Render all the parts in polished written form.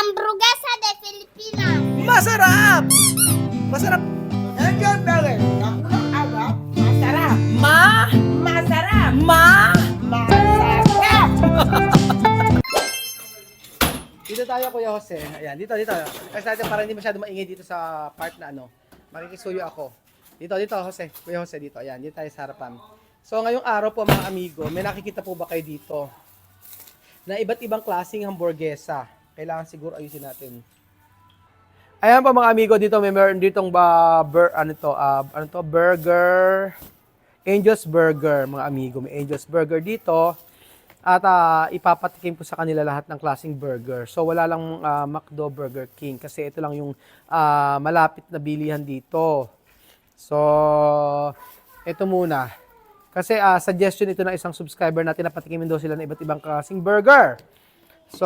hamburguesa de Filipinas. Masarap! Masarap! Nandiyan bagay. Masarap. Masarap. Masarap. Dito tayo, Kuya Jose. Ayan, dito. Kasi natin para hindi masyado maingay dito sa part na ano. Makikisuyo ako. Dito, Jose. Kuya Jose, dito. Ayan, dito tayo sa harapan. So, ngayong araw po, mga amigo, may nakikita po ba kayo dito na iba't ibang klaseng hamburguesa? Kailangan siguro ayusin natin. Ayan po, mga amigo, dito may meron ditong burger. Angel's Burger, mga amigo. May Angel's Burger dito. At ipapatikim po sa kanila lahat ng klaseng burger. So wala lang McDo, Burger King kasi ito lang yung malapit na bilihan dito. So ito muna. Kasi suggestion ito ng isang subscriber natin na patikimin daw sila ng iba't ibang klaseng burger. So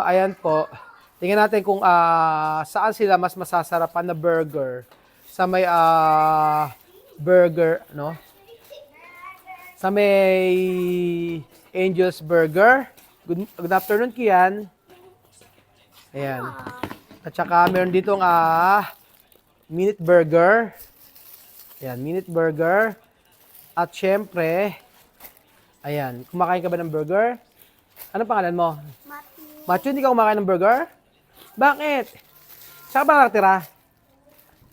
ayan po. Tingnan natin kung saan sila mas masasarapan na burger sa may burger, no? Sa may Angel's Burger. Good afternoon, Kian. Ayan. At saka meron ditong Minute Burger. Ayan, Minute Burger. At syempre, ayan, kumakain ka ba ng burger? Anong pangalan mo? Matthew, hindi ka kumakain ng burger? Bakit? Saan ka ba nakatira?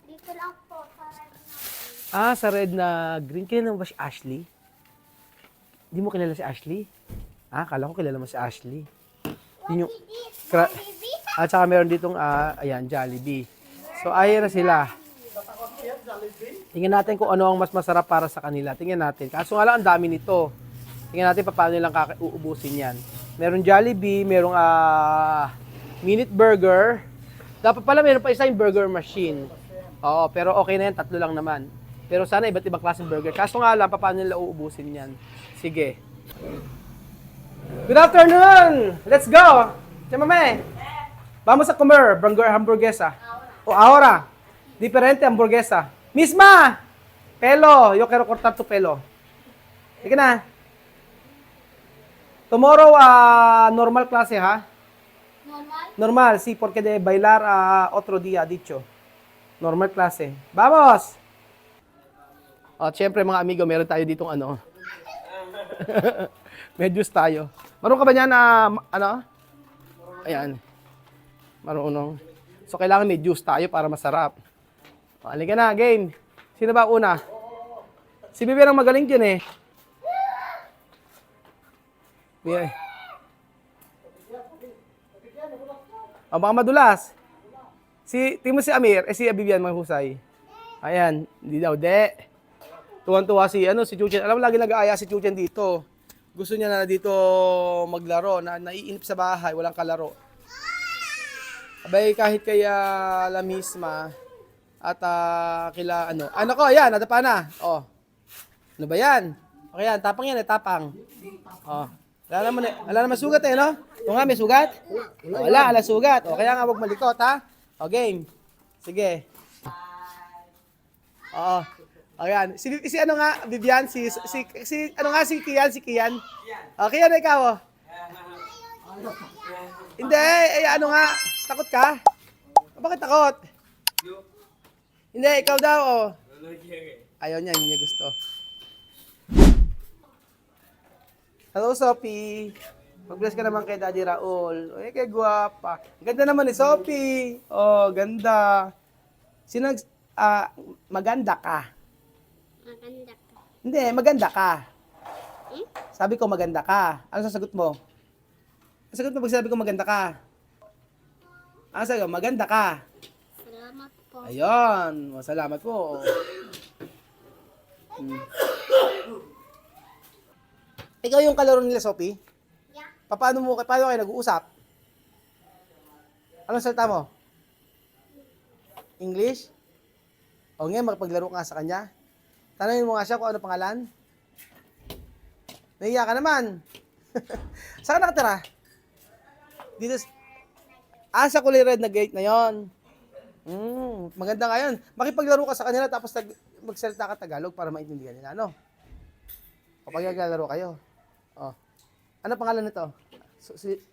Dito lang po. Sa red na green. Kilala mo ba si Ashley? Hindi mo kilala si Ashley? Kala ko kilala mo si Ashley. Yun yung, at saka meron ditong, ayan, Jollibee. So, ayan na sila. Tingnan natin kung ano ang mas masarap para sa kanila. Tingnan natin. Kaso nga lang, ang dami nito. Tingnan natin paano nilang uubusin yan. Meron Jollibee, merong Minute Burger. Dapat pala meron pa isa yung burger machine. Oo, pero okay na yan. 3 lang naman. Pero sana iba't ibang klaseng burger. Kaso nga lang, paano nila uubusin yan. Sige. Good afternoon! Let's go! Chamame! Vamos a comer hamburguesa. O ahora, diferente hamburguesa. Misma! Pelo, yo quiero cortar tu pelo. Sige na. Tomorrow, normal klase, ha? Normal? Normal, sí, porque de bailar otro día, dicho. Normal klase. Vamos! At syempre, mga amigo, meron tayo ditong ano. May juice tayo. Marunong ka ba niyan na, Ayan. Marunong. So, kailangan may juice tayo para masarap. Halika na, game. Sino ba una? Si Bibi ang magaling dyan eh. Yeah. Baka madulas. Tingnan mo si Amir, si Bibian mahusay. Ayan, hindi daw, Tuwan-tuwa si Chuchen. Alam mo, lagi nag-aaya si Chuchen dito. Gusto niya na dito maglaro, na naiinip sa bahay, walang kalaro. Abay, kahit kaya la misma, at kila, ayan, nadapa na. Oh. Ano ba yan? Okay yan, tapang yan, tapang. Oh. Wala naman sugat no? O nga, may sugat? Wala sugat. O, kaya nga, huwag malikot, ha? O, game. Sige. Oo. Ayan. Si Vivian, si Kian. O, Kian, ikaw, Hindi, takot ka? Bakit takot? Hindi, ikaw daw, Ayaw niya, hindi niya gusto. Hello, Sophie. Mag-bless ka naman kay Daddy Raul. Uy, kay guwapa. Ganda naman ni Sophie. Oh, ganda. Maganda ka. Maganda ka. Hindi, maganda ka. Sabi ko maganda ka. Ano sasagot mo? Sasagot mo pag sabi ko maganda ka. Ano sabi ko? Maganda ka. Salamat po. Ayun. Salamat po. Ikaw yung kalaro nila, Sophie? Yeah. Paano kayo nag-uusap? Anong salita mo? English? O ngayon, magpaglaro ka sa kanya? Tanungin mo nga siya kung ano pangalan? Nahiya ka naman. Saan ka nakatira? Dito. Sa kulay red na gate na yon. Maganda nga yun. Makipaglaro ka sa kanila tapos magsalita ka Tagalog para maintindihan nila, ano? Kapag naglalaro kayo. Oh. Ano pangalan nito?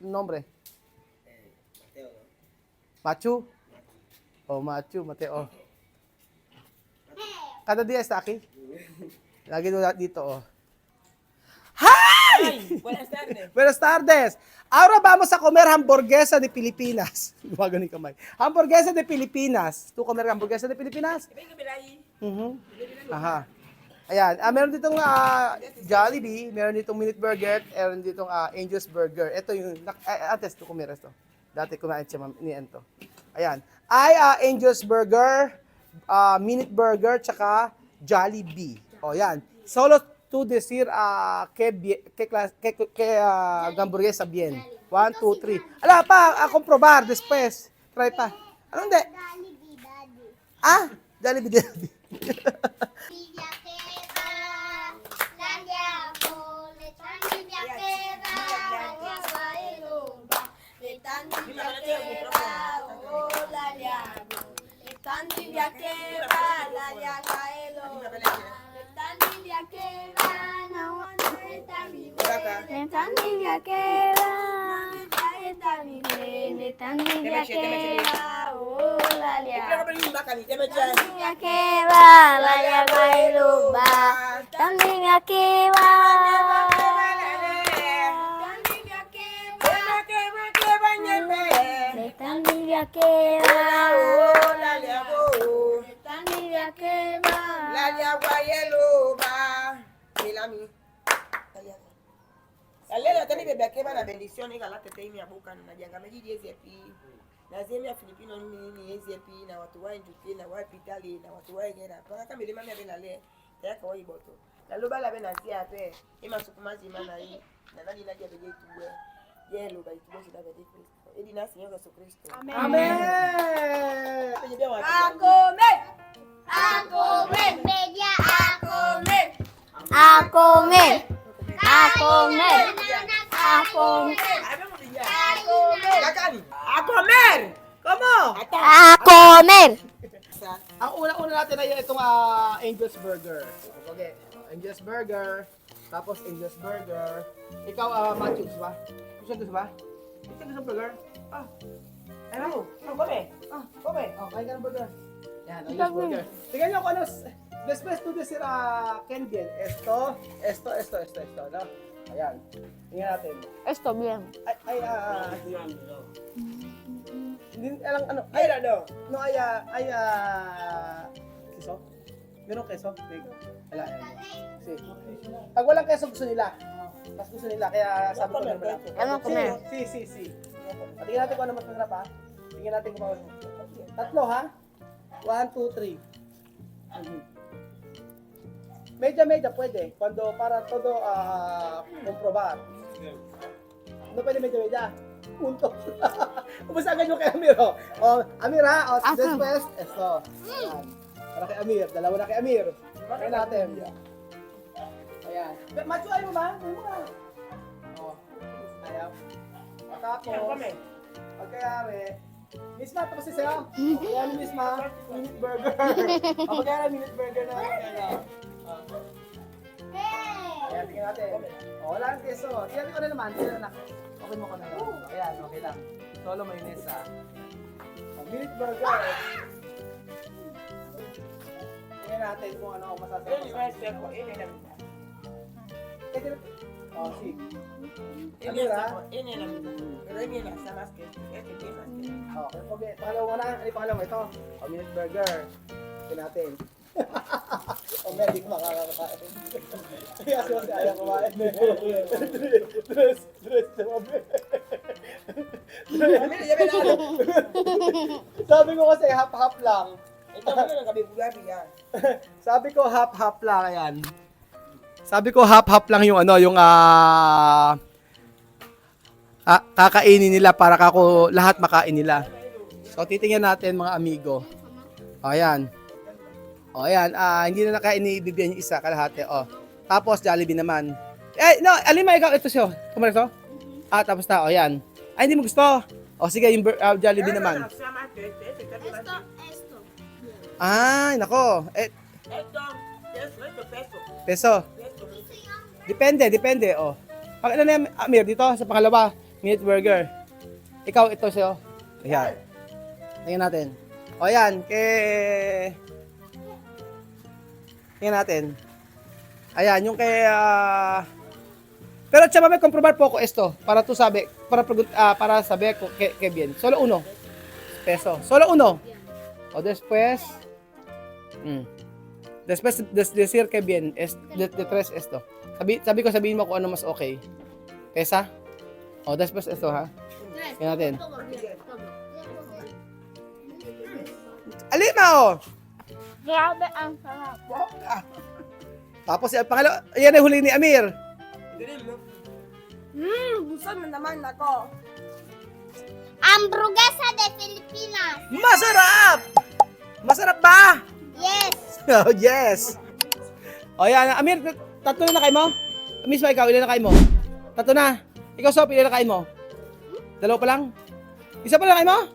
Nombre? Machu. Oh, Machu, Mateo. Cada día está aquí. Lagi mo dito, oh. Hi! Buenas tardes. Buenas tardes. Ahora vamos a comer hamburguesa de Pilipinas. Gumagano yung kamay. Hamburguesa de Pilipinas. Tu comer hamburguesa de Pilipinas? Venga, mira ahí. Aha. Ayan. Meron ditong Jollibee, meron ditong Minute Burger, meron ditong Angel's Burger. Ito yung, antes tu comer ito. Dati kumain siya ni Ento. Ayan. Angel's Burger, Minute Burger, tsaka Jollibee. O yan. Solo to decir que hamburguesa bien. 1, 2, 3. Ala pa, a comprobar después. Try pa. Anong de? Jollibee, Daddy. Jollibee, Jollibee. Villaquera, la llamo, le traen villaquera, la bailumba, le traen villaquera, oh, la llamo, le traen villaquera, la llamo, le traen villaquera, no está mi le traen villaquera, está mi le traen villaquera, oh, la llamo. Que va, vaya bailuba, también aquí va. También aquí va, también aquí va. Alelo tani bebe akeba na bendition ikala tete imi abuka na janga meji jezi epi na zemi ya Filipino ni ezi epi na watu wa njuki na wa pitali na watu wa ngera paka kama ile mami abena le ya kwa iboto na loba la bena zia pe ima sukumazi mana hii na nani naje beje tuwe yelo ba ituwe sida beje Kristo edi na Señor Jesucristo Amen! Penye bia wa Comer, a comer, media a comer, a comer, a comer, a comer, a comer. ¿Cómo? a comer. Ang una-una natin ay itong Angel's Burger. Okay. Angel's Burger. Tapos Angel's Burger. Ikaw, Matthew, gusto ba? Gusto ba? Gusto ng burger? Ano? Come. Come. Kain ka ng burger. Yan, Angel's Burger. Tingnan nyo kung ano. Después tú decir Ken bien. Esto, no? Ayan. Tingnan natin. Esto bien. Hindi alam ano. Ay, ano? No, keso? Meron keso? Wala. Si. Pag walang keso, gusto nila. Mas gusto nila, kaya sabi ko na wala. Ano comer? Si. Tingnan natin kung ano mas masarap ha. Tingnan natin kung ano. Tatlo ha? 1, 2, 3. Medya pwede. Cuando para todo comprobar. No pwede medya. Punto. Umusagan nyo kay Amir, oh. Amir, ha? Después, esto. Ayan. Para kay Amir. Dalawa na kay Amir. Kaya natin. Ayan. Macho, ayaw mo ba? Ayaw mo ba? Ayaw. Tapos, pagkayari, Misma, tapos si Sam. Ayan, Misma. Minute Burger. Pagkayari, Minute Burger na. Ayan, tingnan natin. Wala ang keso. Tingnan ko na naman. Tingnan na. Okay mo ka na lang. Ayan, okay lang. Solo mayonnaise ha. Minute Burger. Tingnan natin kung ano ang masasabi. Sí. Okay, pangalawa na. Ano yung pangalawa? Ito. Minute Burger. Tingnan natin. Hindi ko makakakain. Kaya kasi ayaw kumain. Dress sa mabi. Sabi ko kasi half-half lang. Sabi ko half-half lang. Ayan. Sabi ko half-half lang yung ano, yung kakainin nila para kako lahat makain nila. So titingnan natin mga amigo. Ayan. Ayan, hindi na nakain ni Bibian yung isa kalahati. Tapos Jollibee naman. No, Alima, ikaw ito siya. Kumain ito? Tapos na, ayan. Hindi mo gusto. Sige, yung Jollibee naman. Esto. Nako. Peso. Depende. Pag ano na Amir, dito sa pangalawa, Minute Burger. Ikaw, ito siya. Ayan. Tingnan natin. O yan, tingnan natin. Ayan, yung kay... pero chama may comprobar poco esto para tu sabe, para saber que bien. Solo uno peso. Solo uno. O después... Después decir que bien, de tres esto. Sabihin mo kung ano mas okay. Pesa? O, después esto, ha? Tingnan natin. Alima, o! Grabe ang sarap. Tapos, yung pangalawa, yan ay huli ni Amir. Gusto mo naman ako. Hamburguesa de Pilipinas. Masarap! Masarap ba? Yes. Oh, yes. O, yan. Amir, tatlo na kain mo? Mismo, ikaw, ilan na kain mo? Tatlo na. Ikaw, Sophie, ilan na kain mo? Dalawa pa lang? Isa pa lang kain mo?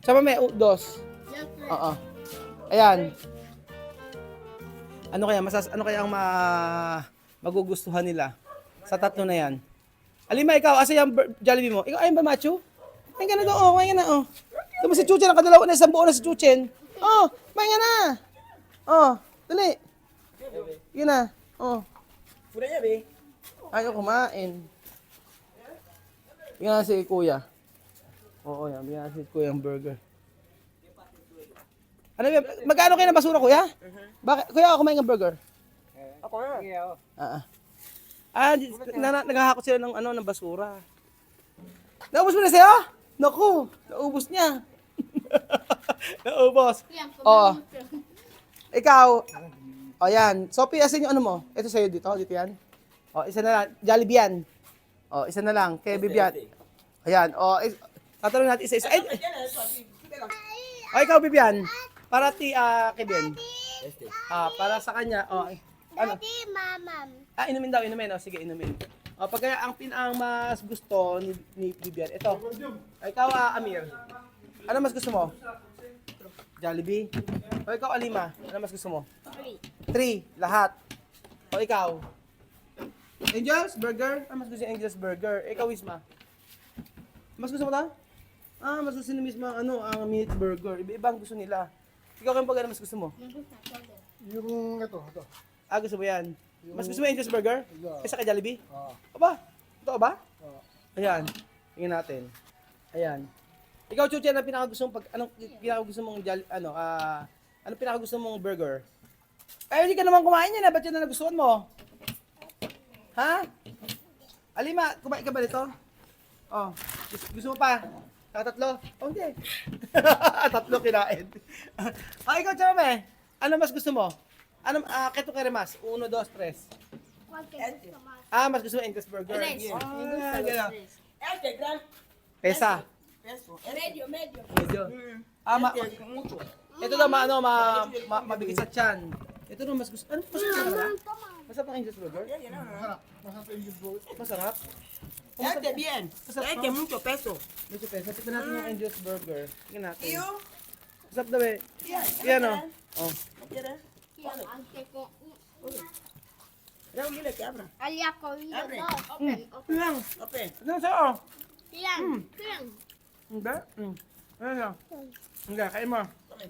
Sama may, dos. Oo. Ayan. Ano kaya ang magugustuhan nila sa tatlo na yan? Alima, ikaw, asa yung Jollibee mo? Ikaw, ayun ba, Machu? Ayun ka na doon, oh, ayun ka na, oh. Tama si Chuchen, nakadalawa na, isang buo na si Chuchen. Oh, ayun ka na. Oh, dali. Yun na, oh. Pura niya, be. Ayaw kumain. Bigyan na si Kuya. Oo, yan. Bigyan na si Kuya ang burger. Ano yan? Magkano kayo ng basura, Kuya? Bakit? Kuya, kumain ng burger? Ako na. Naghahakot sila ng ng basura. Naubos mo na sa'yo? Naku, naubos niya. Naubos. Oo. Ikaw. O yan. Sophie, asan yung ano mo? Ito sa'yo dito yan. O, isa na lang. Jollibee yan. O, isa na lang. Kay Bibian. Ayan. O, tatanong natin isa-isa. Ay! O, ikaw, Bibian. Para kay Ben. Para sa kanya. O, ano? Daddy, mamam. Inumin daw, inumin. O, sige, inumin. O, pag kaya ang mas gusto ni Bibian, ito. O, ikaw, Amir. Ano mas gusto mo? Jollibee. O, ikaw, Alima. Ano mas gusto mo? 3. Lahat. O, ikaw? Angel's Burger? Mas gusto yung Angel's Burger. Ikaw, Wisma? Mas gusto mo ta? Mas gusto ni Wisma ang meat burger. Iba-iba ang gusto nila. Ikaw, kaya pag mas gusto mo? Yung ito. Gusto mo yan? Mas gusto mo yung Angel's Burger? Yeah. Kaysa kay Jollibee? Oo. Aba? Totoo ba? Oo. Ayan. Tingnan natin. Ayan. Ikaw, Chuchen, ano pinakagusto mong anong pinakagusto mong ano pinakagusto mong burger? Ay, hindi ka naman kumain yan, ba't yan na nagustuhan mo? Ha? Alima, kumain ka ba nito? Oh, gusto mo pa? Tatlo? Oh, hindi. Tatlo kinain. Ikaw, Chame, ano mas gusto mo? Keto ka rin mas? 1, 2, 3. Mas gusto mo English burger? Gano'n. Este gran Pesa. peso. Medio. Medyo. Este mucho. Ito daw mabigat sa tiyan. Ito daw mas gusto. Ano mas gusto mo? Masarap ang English burger? Masarap. Este bien. Este mucho peso. Medyo pesa. Tignan natin yung English burger. Tignan natin. Tío. Masarap daw eh. Yan o. Oh. ¿Quieres? Ya un dile que abra. Alia ko yun. Abre. Ito lang. Ope. Ito lang sa'yo. Ilan? Hindi. Ano lang. Hindi. Kain mo. Tome.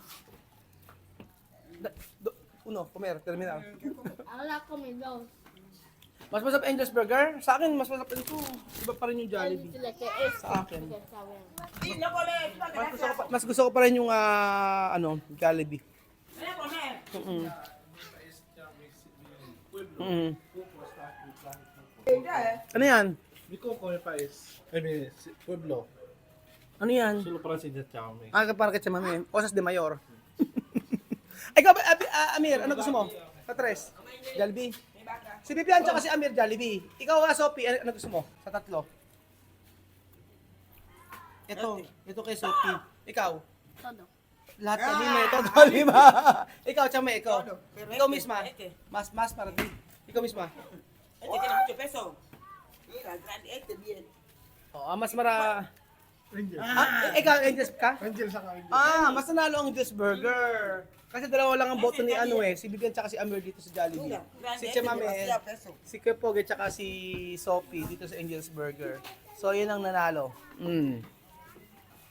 Uno. Comer. Terminal. Ala ko may dos. Mas masarap English burger? Sa akin, mas masarap ito. Iba pa rin yung Jollibee. Sa akin. Sí, no comer. Mas gusto ko pa rin yung Jollibee. Ven a comer. Ano yan? Mi come país. Pueblo. Ano yan? Solo para si Chame. Para kay Mami. Osas de Mayor. Ikaw, Amir, ano gusto mo? Sa tres? Jollibee. Si Bibian tsaka si Amir, Jollibee. Ikaw, Sophie, ano gusto mo? Sa tatlo? Ito kay Sophie. Ikaw? Todo. Lahat kami may todo, lima. Ikaw, Chame, ikaw. Ikaw misma. Mas para di. Ikaw misma. Este tiene mucho peso. Mira, grande. Este bien. Mas mara... Angel. Ikaw, Angel's ka? Angel sa kain. Mas nanalo ang Angel's Burger. Kasi dalawa lang ang boto ni si Bibian tsaka si Amir dito sa Jollibee. Mira, grande. Si Este Chemame, demasiado peso. si Kepoge tsaka si Sophie dito sa Angel's Burger. So, yun ang nanalo.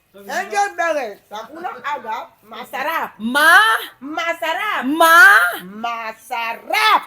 Angel Berries. Sa unang agap, masarap. Ma! Masarap. Ma! Masarap.